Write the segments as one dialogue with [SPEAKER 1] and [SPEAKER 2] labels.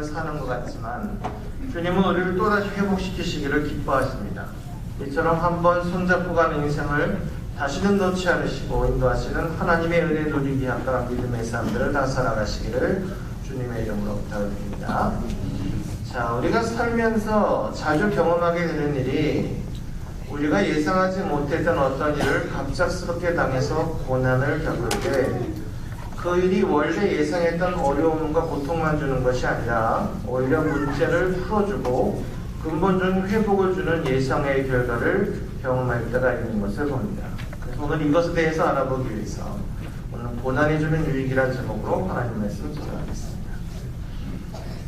[SPEAKER 1] 사는 것 같지만 주님은 우리를 또다시 회복시키시기를 기뻐하십니다. 이처럼 한번 손잡고 가는 인생을 다시는 놓지 않으시고 인도하시는 하나님의 은혜 누리기 합당한 믿음의 삶들을 다 살아가시기를 주님의 이름으로 부탁드립니다. 자, 우리가 살면서 자주 경험하게 되는 일이 우리가 예상하지 못했던 어떤 일을 갑작스럽게 당해서 고난을 겪을 때 그 일이 원래 예상했던 어려움과 고통만 주는 것이 아니라 오히려 문제를 풀어주고 근본적인 회복을 주는 예상의 결과를 경험할 때가 있는 것을 봅니다. 그래서 오늘 이것에 대해서 알아보기 위해서 오늘 고난이 주는 유익이라는 제목으로 하나님 말씀을 전하겠습니다.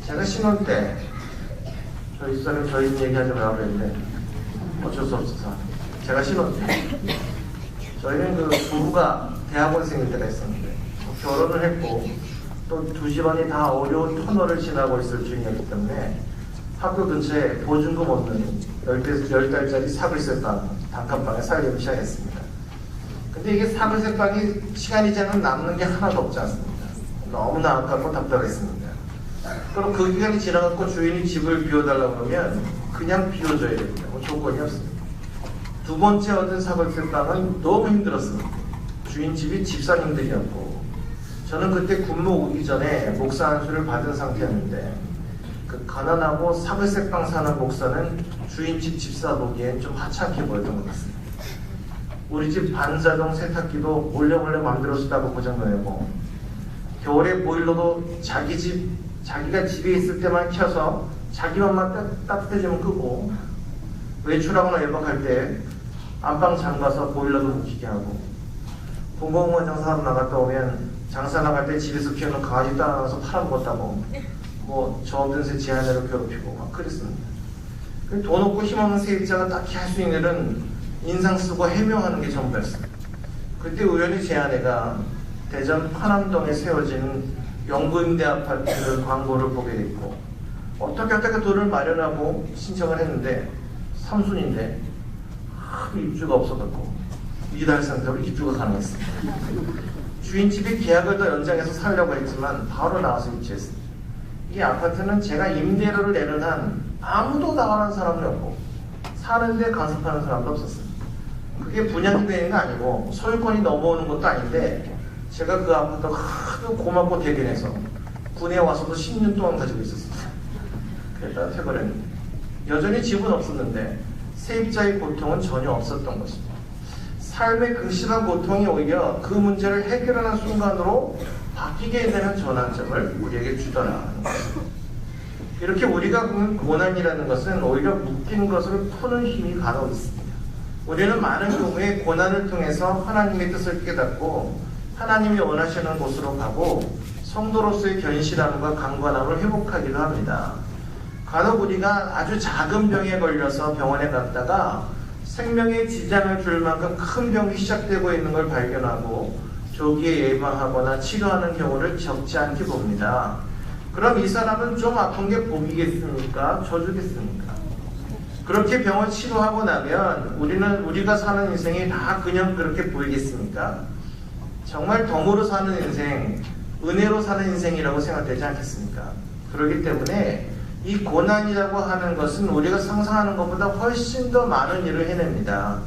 [SPEAKER 1] 제가 신혼 때 저희 집사람 저희 집 얘기하지 말라고 했는데 어쩔 수 없어서 제가 신혼 때 저희는 그 부부가 대학원생일 때가 있었는데 결혼을 했고 또 두 집안이 다 어려운 터널을 지나고 있을 중이었기 때문에 학교 근처에 보증금 없는 10달짜리 사글세방 단칸방에 살기 시작했습니다. 근데 이게 사글세방이 시간이 지나면 남는 게 하나도 없지 않습니까? 너무나 아깝고 답답했습니다. 그럼 그 기간이 지나갖고 주인이 집을 비워달라고 하면 그냥 비워줘야 됩니다. 뭐 조건이 없습니다. 두 번째 얻은 사글세방은 너무 힘들었습니다. 주인 집이 집사님들이었고 저는 그때 군무 오기 전에 목사 안수를 받은 상태였는데 그 가난하고 사글세방 사는 목사는 주인집 집사 보기엔 좀 하찮게 보였던 것 같습니다. 우리 집 반자동 세탁기도 몰래 맘대로 쓰다고 고장내고 겨울에 보일러도 자기가 집에 있을 때만 켜서 자기 맘만 따뜻해지면 끄고 외출하거나 외박할 때 안방 잠가서 보일러도 못 켜게 하고 공공의원 장사하러 나갔다 오면 장사 나갈 때 집에서 키우는 강아지 따라가서 팔아먹었다고 뭐 저 없는 새 제한으로 괴롭히고 막 그랬습니다. 돈 없고 힘없는 세입자가 딱히 할 수 있는 일은 인상 쓰고 해명하는 게 전부였습니다. 그때 우연히 제 아내가 대전 파남동에 세워진 영구임대 아파트 광고를 보게 됐고 어떻게 돈을 마련하고 신청을 했는데 삼순인데 입주가 없어졌고 이달 상태로 입주가 가능했습니다. 주인집이 계약을 더 연장해서 살려고 했지만 바로 나와서 입주했습니다. 이 아파트는 제가 임대료를 내는 한 아무도 나가는 사람이 없고 사는데 간섭하는 사람도 없었습니다. 그게 분양이 되는 거 아니고 소유권이 넘어오는 것도 아닌데 제가 그 아파트가 하도 고맙고 대견해서 군에 와서도 10년 동안 가지고 있었습니다. 그랬다가 퇴거했는데 여전히 집은 없었는데 세입자의 고통은 전혀 없었던 것입니다. 삶의 극심한 고통이 오히려 그 문제를 해결하는 순간으로 바뀌게 되는 전환점을 우리에게 주더라는 것입니다. 이렇게 우리가 보는 고난이라는 것은 오히려 묶인 것을 푸는 힘이 간혹 있습니다. 우리는 많은 경우에 고난을 통해서 하나님의 뜻을 깨닫고 하나님이 원하시는 곳으로 가고 성도로서의 견실함과 강건함을 회복하기도 합니다. 간혹 우리가 아주 작은 병에 걸려서 병원에 갔다가 생명에 지장을 줄 만큼 큰 병이 시작되고 있는 걸 발견하고 조기에 예방하거나 치료하는 경우를 적지 않게 봅니다. 그럼 이 사람은 좀 아픈 게 복이겠습니까? 저주겠습니까? 그렇게 병을 치료하고 나면 우리가 사는 인생이 다 그냥 그렇게 보이겠습니까? 정말 덤으로 사는 인생, 은혜로 사는 인생이라고 생각되지 않겠습니까? 그렇기 때문에 이 고난이라고 하는 것은 우리가 상상하는 것보다 훨씬 더 많은 일을 해냅니다.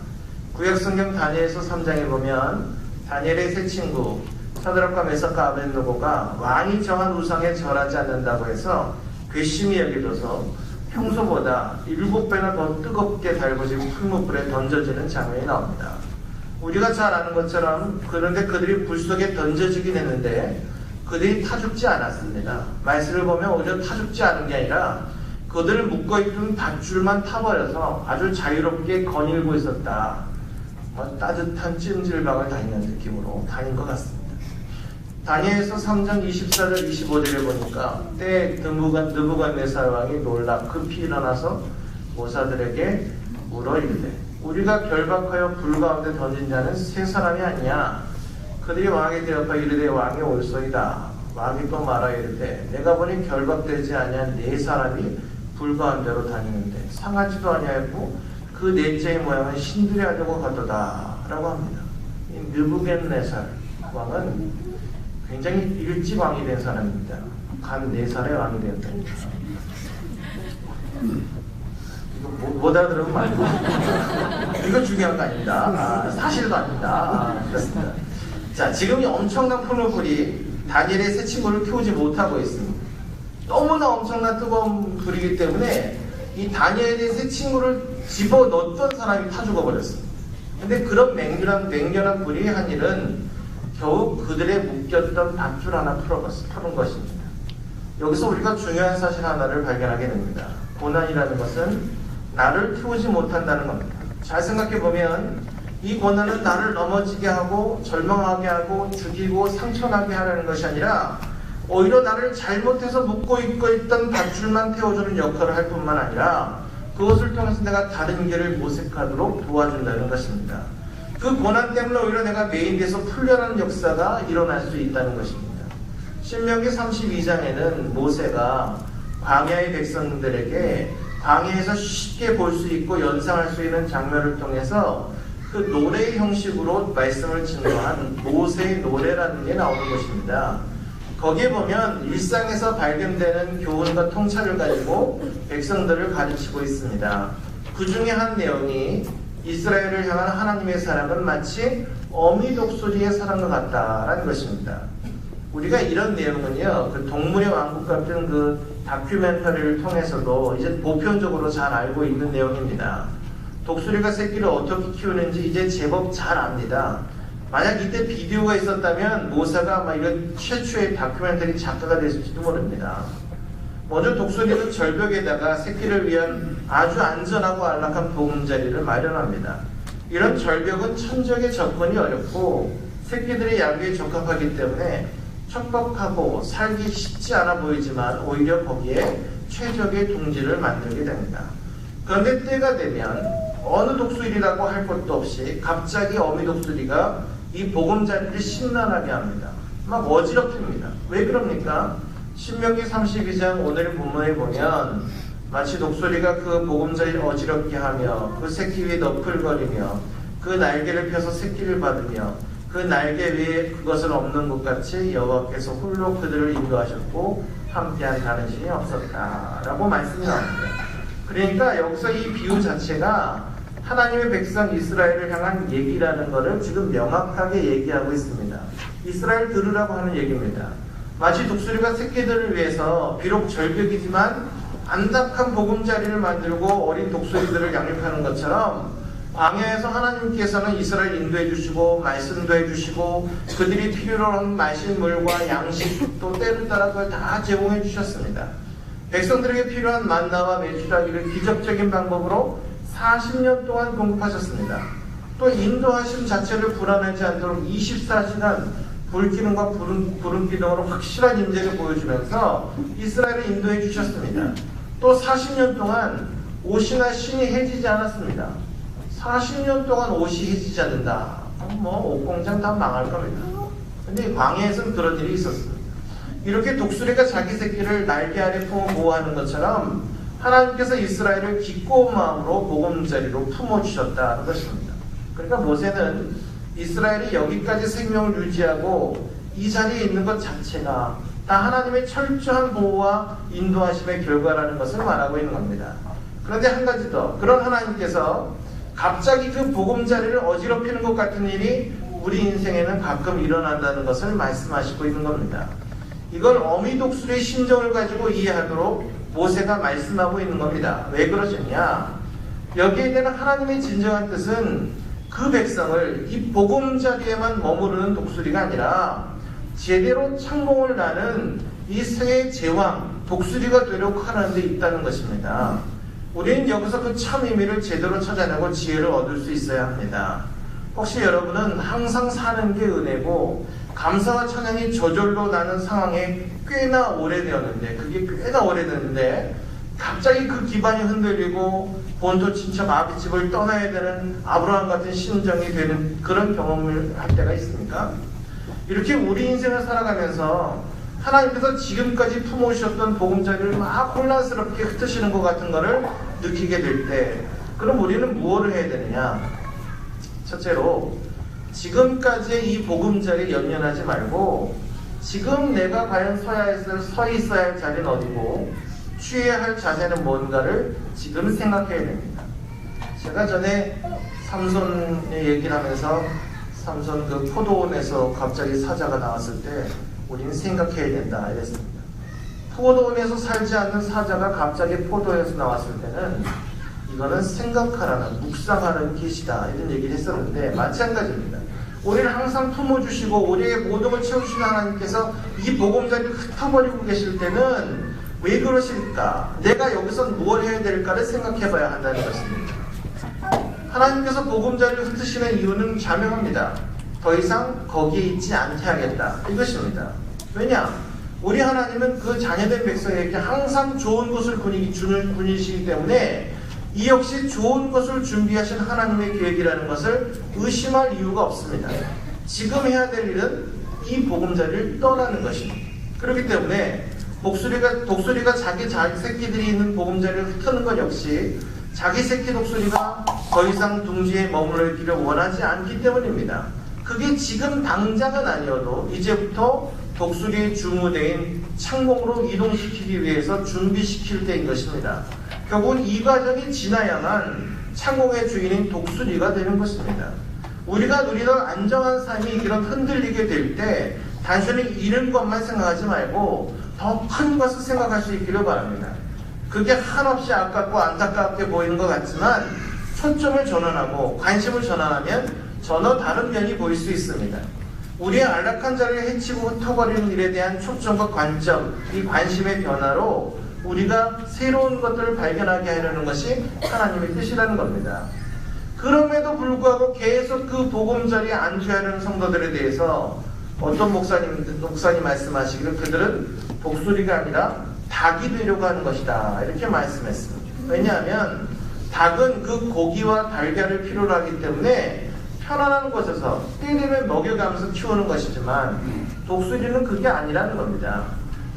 [SPEAKER 1] 구약성경 다니엘서 3장에 보면 다니엘의 세 친구 사드락과 메삭과 아벳느고가 왕이 정한 우상에 절하지 않는다고 해서 괘씸히 여겨져서 평소보다 7배나 더 뜨겁게 달궈진 풀무불에 던져지는 장면이 나옵니다. 우리가 잘 아는 것처럼 그런데 그들이 불 속에 던져지긴 했는데 그들이 타죽지 않았습니다. 말씀을 보면 오히려 타죽지 않은 게 아니라 그들을 묶어있던 밧줄만 타버려서 아주 자유롭게 거닐고 있었다. 따뜻한 찜질방을 다니는 느낌으로 다닌 것 같습니다. 다니엘서 3장 24절 25절에 보니까 때 느부갓네살 왕이 놀라 급히 일어나서 모사들에게 물어 이르되 우리가 결박하여 불 가운데 던진 자는 세 사람이 아니냐. 그들이 왕에게 대답하여 이르되 왕이 올소이다. 왕이 또 말하여 이르되 내가 보니 결박되지 아니한 네 사람이 불 가운데로 다니는데 상하지도 아니하였고 그 넷째의 모양은 신들이 하려고 가도다 라고 합니다. 이 느부갓네살 왕은 굉장히 일찍 왕이 된 사람입니다. 간 4살에 왕이 되었다. 이거 못 알아들으면 말고. 이거 중요한 거 아닙니다. 사실도 아닙니다. 그렇습니다. 자, 지금 이 엄청난 풀무불이 다니엘의 세 친구를 키우지 못하고 있습니다. 너무나 엄청난 뜨거운 불이기 때문에 이 다니엘의 세 친구를 집어넣었던 사람이 타 죽어버렸습니다. 근데 그런 맹렬한 불이 한 일은 겨우 그들의 묶였던 밧줄 하나 푸는 것입니다. 여기서 우리가 중요한 사실 하나를 발견하게 됩니다. 고난이라는 것은 나를 키우지 못한다는 겁니다. 잘 생각해보면 이 고난은 나를 넘어지게 하고 절망하게 하고 죽이고 상처나게 하려는 것이 아니라 오히려 나를 잘못해서 묶고 있던 밧줄만 태워주는 역할을 할 뿐만 아니라 그것을 통해서 내가 다른 길을 모색하도록 도와준다는 것입니다. 그 고난 때문에 오히려 내가 메인돼서 풀려나는 역사가 일어날 수 있다는 것입니다. 신명기 32장에는 모세가 광야의 백성들에게 광야에서 쉽게 볼 수 있고 연상할 수 있는 장면을 통해서 그 노래 형식으로 말씀을 증거한 모세의 노래라는 게 나오는 것입니다. 거기에 보면 일상에서 발견되는 교훈과 통찰을 가지고 백성들을 가르치고 있습니다. 그 중에 한 내용이 이스라엘을 향한 하나님의 사랑은 마치 어미 독수리의 사랑과 같다라는 것입니다. 우리가 이런 내용은요, 그 동물의 왕국 같은 그 다큐멘터리를 통해서도 이제 보편적으로 잘 알고 있는 내용입니다. 독수리가 새끼를 어떻게 키우는지 이제 제법 잘 압니다. 만약 이때 비디오가 있었다면 모세가 아마 이런 최초의 다큐멘터리 작가가 됐을지도 모릅니다. 먼저 독수리는 절벽에다가 새끼를 위한 아주 안전하고 안락한 보금자리를 마련합니다. 이런 절벽은 천적에 접근이 어렵고 새끼들의 양육에 적합하기 때문에 척박하고 살기 쉽지 않아 보이지만 오히려 거기에 최적의 둥지를 만들게 됩니다. 그런데 때가 되면 어느 독수리라고 할 것도 없이 갑자기 어미 독수리가 이 보금자리를 심란하게 합니다. 막 어지럽힙니다. 왜 그럽니까? 신명기 32장 오늘 본문에 보면 마치 독수리가 그 보금자리를 어지럽게 하며 그 새끼 위에 너풀거리며 그 날개를 펴서 새끼를 받으며 그 날개 위에 그것을 없는 것 같이 여호와께서 홀로 그들을 인도하셨고 함께한 다른 신이 없었다라고 말씀이 나옵니다. 그러니까 여기서 이 비유 자체가 하나님의 백성 이스라엘을 향한 얘기라는 것을 지금 명확하게 얘기하고 있습니다. 이스라엘 들으라고 하는 얘기입니다. 마치 독수리가 새끼들을 위해서 비록 절벽이지만 안락한 보금자리를 만들고 어린 독수리들을 양육하는 것처럼 광야에서 하나님께서는 이스라엘 인도해 주시고 말씀도 해주시고 그들이 필요로 하는 마실 물과 양식 또 때를 따라 그걸 다 제공해 주셨습니다. 백성들에게 필요한 만나와 메추라기를 기적적인 방법으로 40년 동안 공급하셨습니다. 또 인도하심 자체를 불안하지 않도록 24시간 불기둥과 구름기둥으로 확실한 임재를 보여주면서 이스라엘을 인도해 주셨습니다. 또 40년 동안 옷이나 신이 해지지 않았습니다. 40년 동안 옷이 해지지 않는다. 옷공장 다 망할 겁니다. 근데 광야에서는 그런 일이 있었습니다. 이렇게 독수리가 자기 새끼를 날개 아래 품어 보호하는 것처럼 하나님께서 이스라엘을 기꺼운 마음으로 보금자리로 품어주셨다는 것입니다. 그러니까 모세는 이스라엘이 여기까지 생명을 유지하고 이 자리에 있는 것 자체가 다 하나님의 철저한 보호와 인도하심의 결과라는 것을 말하고 있는 겁니다. 그런데 한 가지 더, 그런 하나님께서 갑자기 그 보금자리를 어지럽히는 것 같은 일이 우리 인생에는 가끔 일어난다는 것을 말씀하시고 있는 겁니다. 이걸 어미 독수리의 심정을 가지고 이해하도록 모세가 말씀하고 있는 겁니다. 왜 그러셨냐? 여기에 대한 하나님의 진정한 뜻은 그 백성을 이 보금자리에만 머무르는 독수리가 아니라 제대로 창공을 나는 이 새 제왕 독수리가 되려고 하는 데 있다는 것입니다. 우리는 여기서 그 참 의미를 제대로 찾아내고 지혜를 얻을 수 있어야 합니다. 혹시 여러분은 항상 사는 게 은혜고 감사와 찬양이 저절로 나는 상황에 꽤나 오래되었는데 그게 꽤나 오래됐는데 갑자기 그 기반이 흔들리고 본토 친척 아비집을 떠나야 되는 아브라함 같은 심정이 되는 그런 경험을 할 때가 있습니까? 이렇게 우리 인생을 살아가면서 하나님께서 지금까지 품어주셨던 보금자리를 막 혼란스럽게 흩으시는 것 같은 거를 느끼게 될 때 그럼 우리는 무엇을 해야 되느냐? 첫째로 지금까지의 이 보금자리에 연연하지 말고 지금 내가 과연 서 있어야 할 자리는 어디고 취해야 할 자세는 뭔가를 지금 생각해야 됩니다. 제가 전에 삼손의 얘기를 하면서 삼손 그 포도원에서 갑자기 사자가 나왔을 때 우리는 생각해야 된다 이랬습니다. 포도원에서 살지 않는 사자가 갑자기 포도에서 나왔을 때는 이거는 생각하라는, 묵상하라는 계시다 이런 얘기를 했었는데 마찬가지입니다. 우리를 항상 품어주시고 우리의 모든 걸 채우시는 하나님께서 이 보금자리를 흩어버리고 계실 때는 왜 그러실까? 내가 여기서 무엇을 해야 될까를 생각해 봐야 한다는 것입니다. 하나님께서 보금자리를 흩으시는 이유는 자명합니다. 더 이상 거기에 있지 않게 하겠다 이것입니다. 왜냐? 우리 하나님은 그 자녀된 백성에게 항상 좋은 것을 주는 분이시기 때문에 이 역시 좋은 것을 준비하신 하나님의 계획이라는 것을 의심할 이유가 없습니다. 지금 해야 될 일은 이 보금자리를 떠나는 것입니다. 그렇기 때문에 독수리가 자기 새끼들이 있는 보금자리를 흩는 것 역시 자기 새끼 독수리가 더 이상 둥지에 머물기를 원하지 않기 때문입니다. 그게 지금 당장은 아니어도 이제부터 독수리의 주무대인 창공으로 이동시키기 위해서 준비시킬 때인 것입니다. 결국은 이 과정이 지나야만 창공의 주인인 독수리가 되는 것입니다. 우리가 누리던 안정한 삶이 이런 흔들리게 될 때 단순히 잃은 것만 생각하지 말고 더 큰 것을 생각할 수 있기를 바랍니다. 그게 한없이 아깝고 안타깝게 보이는 것 같지만 초점을 전환하고 관심을 전환하면 전혀 다른 면이 보일 수 있습니다. 우리의 안락한 자리를 해치고 흩어버리는 일에 대한 초점과 관점, 이 관심의 변화로 우리가 새로운 것들을 발견하게 하려는 것이 하나님의 뜻이라는 겁니다. 그럼에도 불구하고 계속 그 보금자리에 안주하려는 성도들에 대해서 어떤 목사님 말씀하시기를 그들은 독수리가 아니라 닭이 되려고 하는 것이다 이렇게 말씀했습니다. 왜냐하면 닭은 그 고기와 달걀을 필요로 하기 때문에 편안한 곳에서 때리면 먹여가면서 키우는 것이지만 독수리는 그게 아니라는 겁니다.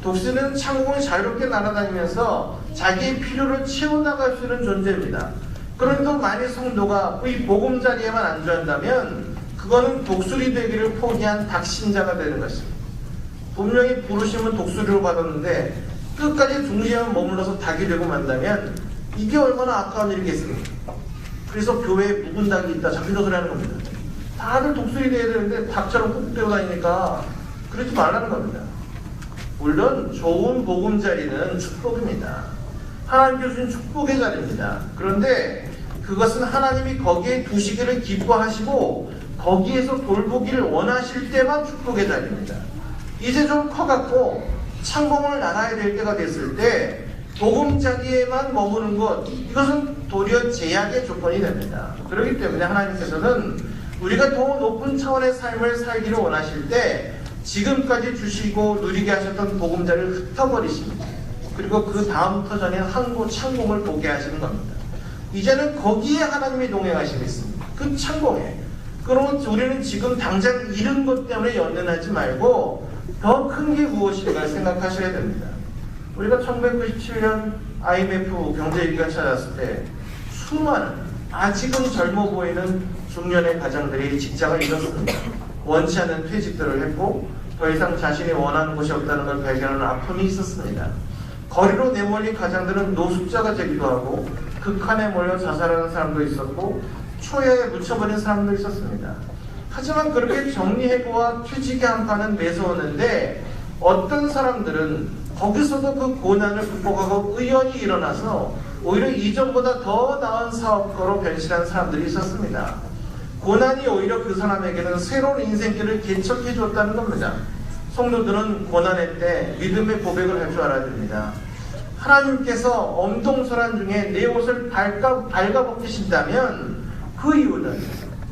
[SPEAKER 1] 독수리는 창공을 자유롭게 날아다니면서 자기의 필요를 채워나갈 수 있는 존재입니다. 그런데 만일 성도가 이 보금자리에만 안주한다면 그거는 독수리 되기를 포기한 닭신자가 되는 것입니다. 분명히 부르심은 독수리로 받았는데 끝까지 둥지에만 머물러서 닭이 되고 만다면 이게 얼마나 아까운 일이겠습니까? 그래서 교회에 묵은 닭이 있다 자기 것을 하는 겁니다. 다들 독수리 돼야 되는데 닭처럼 꾹 뛰어다니니까 그러지 말라는 겁니다. 물론 좋은 보금자리는 축복입니다. 하나님께 주신 축복의 자리입니다. 그런데 그것은 하나님이 거기에 두시기를 기뻐하시고 거기에서 돌보기를 원하실 때만 축복의 자리입니다. 이제 좀 커갖고 창공을 날아야 될 때가 됐을 때 보금자리에만 머무는 것, 이것은 도리어 제약의 조건이 됩니다. 그렇기 때문에 하나님께서는 우리가 더 높은 차원의 삶을 살기를 원하실 때 지금까지 주시고 누리게 하셨던 보금자리를 흩어버리십니다. 그리고 그 다음부터 전에 항구 창공을 보게 하시는 겁니다. 이제는 거기에 하나님이 동행하시고 있습니다. 그 창공에. 그러면 우리는 지금 당장 잃은 것 때문에 연연하지 말고 더 큰 게 무엇인가 생각하셔야 됩니다. 우리가 1997년 IMF 경제위기가 찾아왔을 때 수많은 아직은 젊어 보이는 중년의 가장들이 직장을 잃었습니다. 원치 않는 퇴직들을 했고 더 이상 자신이 원하는 것이 없다는 걸 발견하는 아픔이 있었습니다. 거리로 내몰린 가장들은 노숙자가 되기도 하고 극한에 몰려 자살하는 사람도 있었고 초야에 묻혀버린 사람도 있었습니다. 하지만 그렇게 정리해고와 퇴직의 한판은 매서웠는데 어떤 사람들은 거기서도 그 고난을 극복하고 의연히 일어나서 오히려 이전보다 더 나은 사업가로 변신한 사람들이 있었습니다. 고난이 오히려 그 사람에게는 새로운 인생길을 개척해 줬다는 겁니다. 성도들은 고난의 때 믿음의 고백을 할 줄 알아야 됩니다. 하나님께서 엄동설한 중에 내 옷을 발가벗기신다면 그 이유는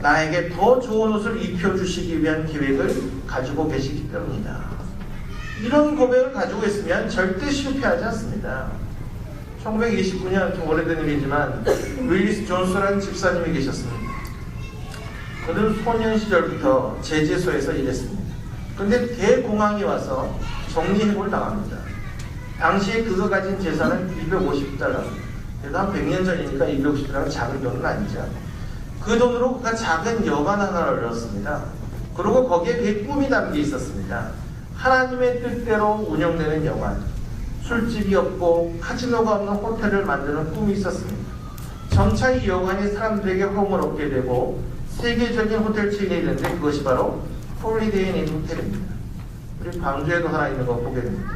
[SPEAKER 1] 나에게 더 좋은 옷을 입혀주시기 위한 계획을 가지고 계시기 때문이다. 이런 고백을 가지고 있으면 절대 실패하지 않습니다. 1929년 좀 오래된 일이지만 윌리스 존스라는 집사님이 계셨습니다. 그는 소년 시절부터 제재소에서 일했습니다. 그런데 대공황이 와서 정리해고를 당합니다. 당시에 그가 가진 재산은 250달러. 그래도 한 100년 전이니까 250달러는 작은 돈은 아니죠. 그 돈으로 그가 작은 여관 하나를 열었습니다. 그리고 거기에 그의 꿈이 담겨 있었습니다. 하나님의 뜻대로 운영되는 여관, 술집이 없고 카지노가 없는 호텔을 만드는 꿈이 있었습니다. 점차 이 여관이 사람들에게 호응을 얻게 되고 세계적인 호텔 체인이 되는데 그것이 바로 홀리데이 인 호텔입니다. 우리 광주에도 하나 있는 거 보게 됩니다.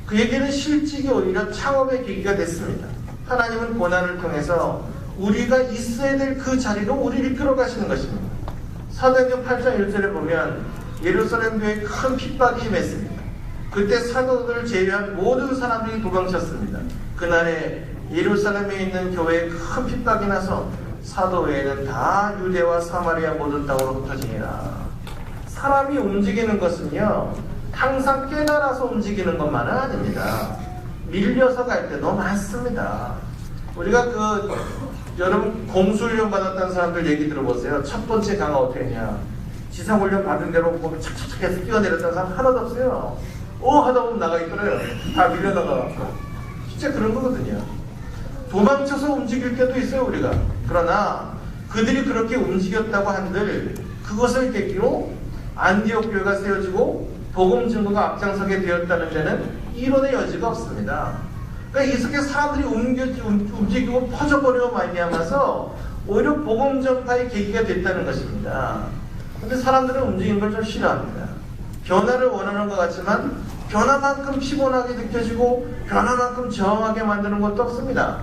[SPEAKER 1] 그에게는 실직이 오히려 창업의 계기가 됐습니다. 하나님은 고난을 통해서 우리가 있어야 될 그 자리로 우리를 이끌어 가시는 것입니다. 사도행전 8장 1절에 보면 예루살렘 교회에 큰 핍박이 임했습니다. 그때 사도들을 제외한 모든 사람들이 도망쳤습니다. 그날에 예루살렘에 있는 교회에 큰 핍박이 나서 사도 외에는 다 유대와 사마리아 모든 땅으로 흩어지니라. 사람이 움직이는 것은요, 항상 깨달아서 움직이는 것만은 아닙니다. 밀려서 갈 때도 많습니다. 우리가 여러분 공수훈련 받았다는 사람들 얘기 들어보세요. 첫 번째 강화 어떻게 했냐? 지상훈련 받은 대로 보면 착착착 해서 뛰어내렸다는 사람 하나도 없어요. 하다 보면 나가 있더래요. 다 밀려나가고. 진짜 그런 거거든요. 도망쳐서 움직일 때도 있어요, 우리가. 그러나 그들이 그렇게 움직였다고 한들 그것을 계기로 안디옥 교회가 세워지고 복음 증거가 앞장서게 되었다는 데는 이론의 여지가 없습니다. 그러니까 이렇게 사람들이 움직이고 퍼져버리고 말미암아서 오히려 복음 전파의 계기가 됐다는 것입니다. 그런데 사람들은 움직이는 걸 좀 싫어합니다. 변화를 원하는 것 같지만 변화만큼 피곤하게 느껴지고 변화만큼 저항하게 만드는 것도 없습니다.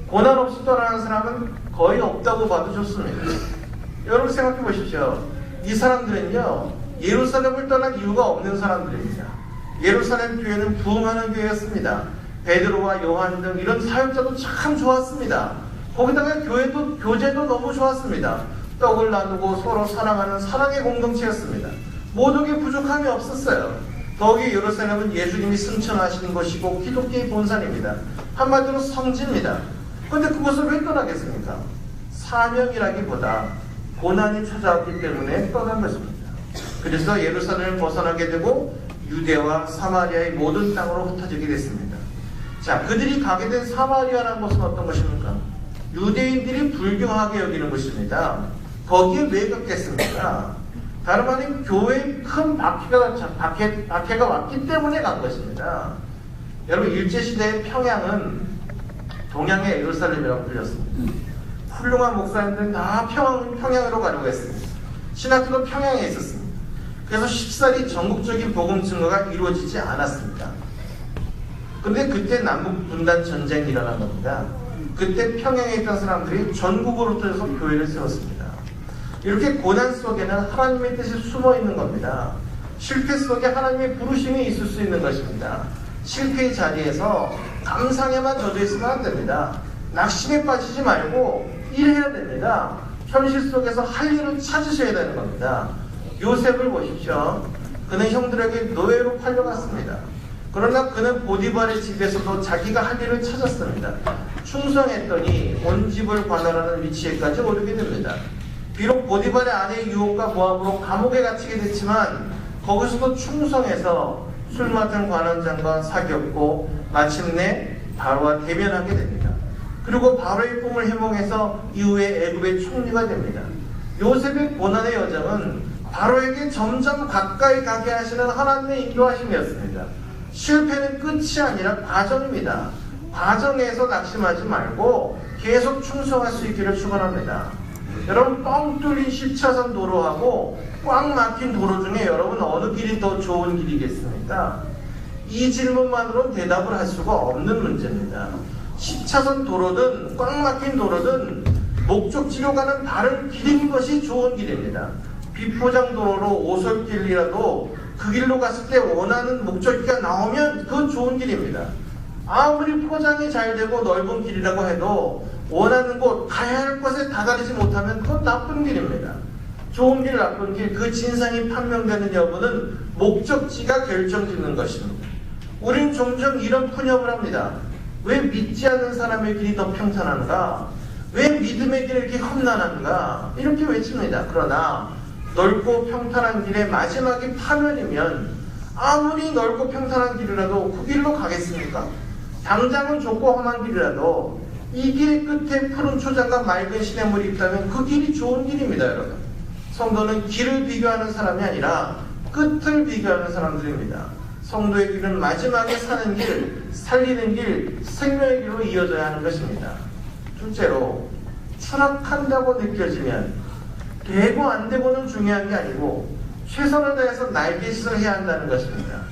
[SPEAKER 1] 고난 없이 떠나는 사람은 거의 없다고 봐도 좋습니다. 여러분 생각해 보십시오. 이 사람들은요, 예루살렘을 떠날 이유가 없는 사람들입니다. 예루살렘 교회는 부흥하는 교회였습니다. 베드로와 요한 등 이런 사역자도 참 좋았습니다. 거기다가 교제도 너무 좋았습니다. 떡을 나누고 서로 사랑하는 사랑의 공동체였습니다. 모든 게 부족함이 없었어요. 더욱이 예루살렘은 예수님이 승천하시는 곳이고 기독교의 본산입니다. 한마디로 성지입니다. 그런데 그것을 왜 떠나겠습니까? 사명이라기보다 고난이 찾아왔기 때문에 떠난 것입니다. 그래서 예루살렘을 벗어나게 되고 유대와 사마리아의 모든 땅으로 흩어지게 됐습니다. 자, 그들이 가게 된 사마리아라는 곳은 어떤 것입니까? 유대인들이 불경하게 여기는 곳입니다. 거기에 왜 갔겠습니까? 다름 아닌 교회에 큰 박해가 왔기 때문에 간 것입니다. 여러분, 일제시대의 평양은 동양의 예루살렘이라고 불렸습니다. 훌륭한 목사님들은 다 평양으로 가려고 했습니다. 신학교도 평양에 있었습니다. 그래서 쉽사리 전국적인 복음 증거가 이루어지지 않았습니다. 근데 그때 남북 분단 전쟁이 일어난 겁니다. 그때 평양에 있던 사람들이 전국으로 흩어져서 교회를 세웠습니다. 이렇게 고난 속에는 하나님의 뜻이 숨어 있는 겁니다. 실패 속에 하나님의 부르심이 있을 수 있는 것입니다. 실패의 자리에서 감상에만 젖어 있으면 안 됩니다. 낙심에 빠지지 말고 일해야 됩니다. 현실 속에서 할 일을 찾으셔야 되는 겁니다. 요셉을 보십시오. 그는 형들에게 노예로 팔려갔습니다. 그러나 그는 보디발의 집에서도 자기가 할 일을 찾았습니다. 충성했더니 온 집을 관할하는 위치에까지 오르게 됩니다. 비록 보디발의 아내의 유혹과 모함으로 감옥에 갇히게 됐지만 거기서도 충성해서 술 맡은 관원장과 사귀었고 마침내 바로와 대면하게 됩니다. 그리고 바로의 꿈을 해몽해서 이후에 애굽의 총리가 됩니다. 요셉의 고난의 여정은 바로에게 점점 가까이 가게 하시는 하나님의 인도하심이었습니다. 실패는 끝이 아니라 과정입니다. 과정에서 낙심하지 말고 계속 충성할 수 있기를 축원합니다. 여러분, 뻥 뚫린 10차선 도로하고 꽉 막힌 도로 중에 여러분 어느 길이 더 좋은 길이겠습니까? 이 질문만으로는 대답을 할 수가 없는 문제입니다. 10차선 도로든 꽉 막힌 도로든 목적지로 가는 다른 길인 것이 좋은 길입니다. 비포장 도로로 오솔길이라도 그 길로 갔을 때 원하는 목적지가 나오면 그건 좋은 길입니다. 아무리 포장이 잘 되고 넓은 길이라고 해도 원하는 곳, 가야 할 곳에 다다르지 못하면 그건 나쁜 길입니다. 좋은 길, 나쁜 길, 그 진상이 판명되는 여부는 목적지가 결정짓는 것입니다. 우리는 종종 이런 푸념을 합니다. 왜 믿지 않는 사람의 길이 더 평탄한가? 왜 믿음의 길이 이렇게 험난한가? 이렇게 외칩니다. 그러나 넓고 평탄한 길의 마지막이 파멸이면 아무리 넓고 평탄한 길이라도 그 길로 가겠습니까? 당장은 좁고 험한 길이라도 이 길 끝에 푸른 초장과 맑은 시냇물이 있다면 그 길이 좋은 길입니다, 여러분. 성도는 길을 비교하는 사람이 아니라 끝을 비교하는 사람들입니다. 성도의 길은 마지막에 사는 길, 살리는 길, 생명의 길로 이어져야 하는 것입니다. 둘째로, 추락한다고 느껴지면 되고 안 되고는 중요한 게 아니고 최선을 다해서 날개짓을 해야 한다는 것입니다.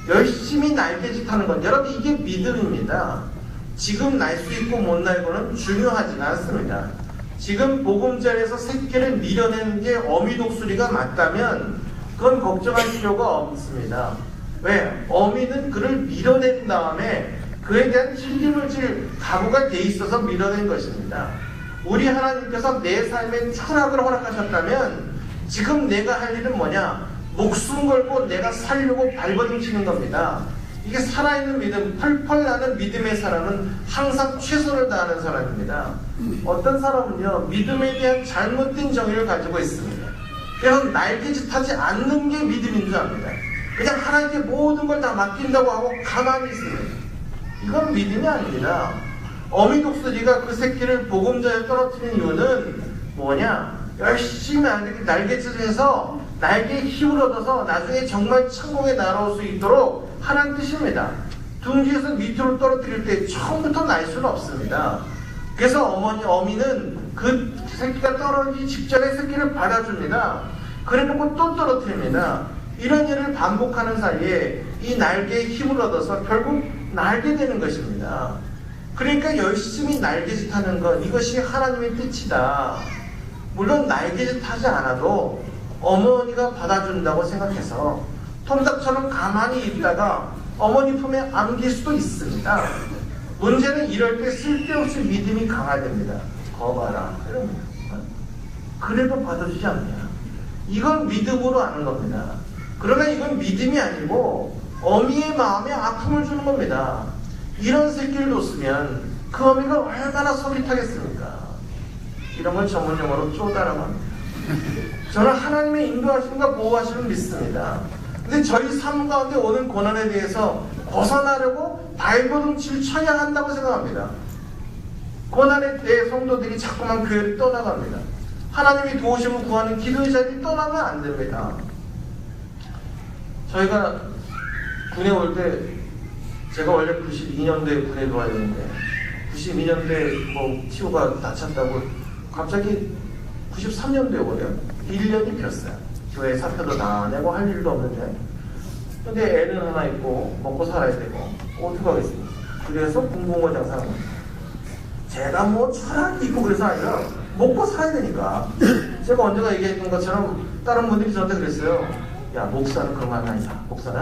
[SPEAKER 1] 열심히 날개짓하는 것, 여러분 이게 믿음입니다. 지금 날 수 있고 못 날고는 중요하지는 않습니다. 지금 보금자리에서 새끼를 밀어내는 게 어미 독수리가 맞다면 그건 걱정할 필요가 없습니다. 왜? 어미는 그를 밀어낸 다음에 그에 대한 책임을 질 각오가 돼 있어서 밀어낸 것입니다. 우리 하나님께서 내 삶에 추락을 허락하셨다면 지금 내가 할 일은 뭐냐? 목숨 걸고 내가 살려고 발버둥 치는 겁니다. 이게 살아있는 믿음, 펄펄 나는 믿음의 사람은 항상 최선을 다하는 사람입니다. 어떤 사람은요, 믿음에 대한 잘못된 정의를 가지고 있습니다. 그래서 날개짓하지 않는 게 믿음인 줄 압니다. 그냥 하나님께 모든 걸 다 맡긴다고 하고 가만히 있습니다. 이건 믿음이 아닙니다. 어미 독수리가 그 새끼를 보금자리에 떨어뜨린 이유는 뭐냐? 열심히 날개짓을 해서 날개에 힘을 얻어서 나중에 정말 천국에 날아올 수 있도록 하나님 뜻입니다. 둥지에서 밑으로 떨어뜨릴 때 처음부터 날 수는 없습니다. 그래서 어미는 그 새끼가 떨어지기 직전에 새끼를 받아줍니다. 그래놓고 또 떨어뜨립니다. 이런 일을 반복하는 사이에 이 날개에 힘을 얻어서 결국 날게 되는 것입니다. 그러니까 열심히 날개짓하는 것, 이것이 하나님의 뜻이다. 물론 날개짓하지 않아도 어머니가 받아준다고 생각해서 통닭처럼 가만히 있다가 어머니 품에 안길 수도 있습니다. 문제는 이럴 때 쓸데없이 믿음이 강화됩니다. 거봐라. 그래도 받아주지 않냐. 이건 믿음으로 아는 겁니다. 그러나 이건 믿음이 아니고 어미의 마음에 아픔을 주는 겁니다. 이런 새끼를 놓으면 그 어미가 얼마나 서깃하겠습니까? 이런 걸 전문용어로 쪼다라고 합니다. 저는 하나님의 인도하심과 보호하심을 믿습니다. 근데 저희 삶 가운데 오는 고난에 대해서 벗어나려고 발버둥치를 쳐야 한다고 생각합니다. 고난의 때에 성도들이 자꾸만 교회를 떠나갑니다. 하나님이 도우심을 구하는 기도의 자리를 떠나면 안 됩니다. 저희가 군에 올 때, 제가 원래 92년도에 군에 들어와야 되는데 92년도에 뭐 치우가 다쳤다고 갑자기 93년도에 오래요. 1년이 비었어요. 교회 사표도 다 내고 할 일도 없는데. 근데 애는 하나 있고 먹고 살아야 되고 어떻게 하겠습니까? 그래서 군복무 장사하는 겁니다. 제가 뭐 철학이 있고 그래서 아니라 먹고 살아야 되니까. 제가 언제가 얘기했던 것처럼 다른 분들이 저한테 그랬어요. 야, 목사는 그런 거 아니다. 목사는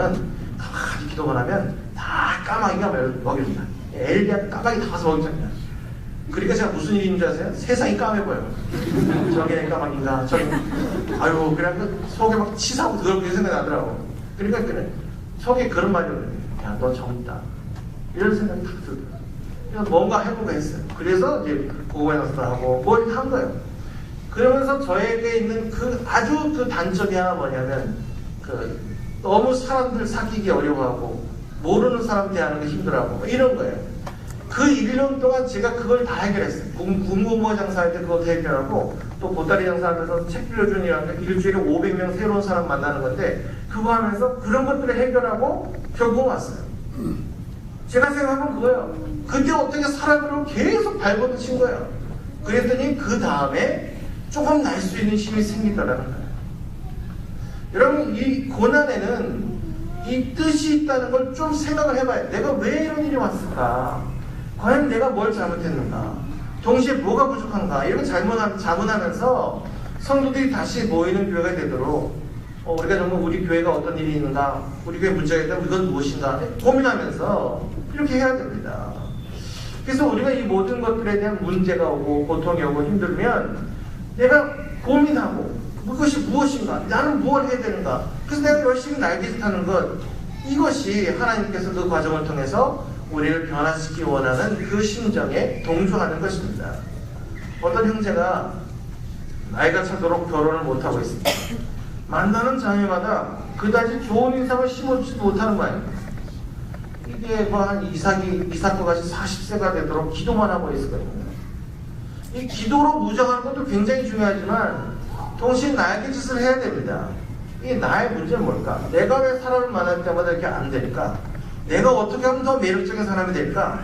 [SPEAKER 1] 가만히 기도만 하면 다 까마귀가 먹입니다. 엘리야 까마귀 다 와서 먹입니다. 그러니까 제가 무슨 일인 줄 아세요? 세상이 까매 보여요. 저게 까마귀인가? 저기 아유 그냥 속에 막 치사하고 더럽게 생각이 나더라고. 그러니까 그래 속에 그런 말이 오는 거예요. 야, 너 정있다. 이런 생각이 딱 들더라고요. 그래서 뭔가 해보고 했어요. 그래서 이제 보고연습도 하고 뭘 한 거예요. 그러면서 저에게 있는 그 아주 그 단점이 하나 뭐냐면 너무 사람들 사귀기 어려워하고 모르는 사람 대하는 거 힘들어하고 이런 거예요. 그 1년 동안 제가 그걸 다 해결했어요. 군무모 장사할 때 그것도 해결하고 또 보따리 장사하면서 책 빌려주니라는 일주일에 500명 새로운 사람 만나는 건데 그거 하면서 그런 것들을 해결하고 결국 왔어요. 제가 생각한 그거예요. 그때 어떻게 살아보려고 계속 발버둥 친 거예요. 그랬더니 그 다음에 조금 날 수 있는 힘이 생기더라는 거예요. 여러분 이 고난에는 이 뜻이 있다는 걸 좀 생각을 해봐요. 내가 왜 이런 일이 왔을까? 과연 내가 뭘 잘못했는가? 동시에 뭐가 부족한가? 이런 자문하면서 성도들이 다시 모이는 교회가 되도록 우리가 정말 우리 교회가 어떤 일이 있는가? 우리 교회 문제가 있다면 이건 무엇인가? 고민하면서 이렇게 해야 됩니다. 그래서 우리가 이 모든 것들에 대한 문제가 오고 고통이 오고 힘들면 내가 고민하고 그것이 무엇인가? 나는 무엇을 해야 되는가? 그래서 내가 열심히 날개짓하는 것, 이것이 하나님께서 그 과정을 통해서 우리를 변화시키기 원하는 그 심정에 동조하는 것입니다. 어떤 형제가 나이가 차도록 결혼을 못하고 있습니다. 만나는 자매마다 그다지 좋은 인상을 심어주지 못하는 거예요. 이게 뭐 한 이삭과 같이 40세가 되도록 기도만 하고 있었거든요. 이 기도로 무장하는 것도 굉장히 중요하지만 동시에 날개짓을 해야 됩니다. 이 나의 문제는 뭘까? 내가 왜 사람을 만날 때마다 이렇게 안 될까? 내가 어떻게 하면 더 매력적인 사람이 될까?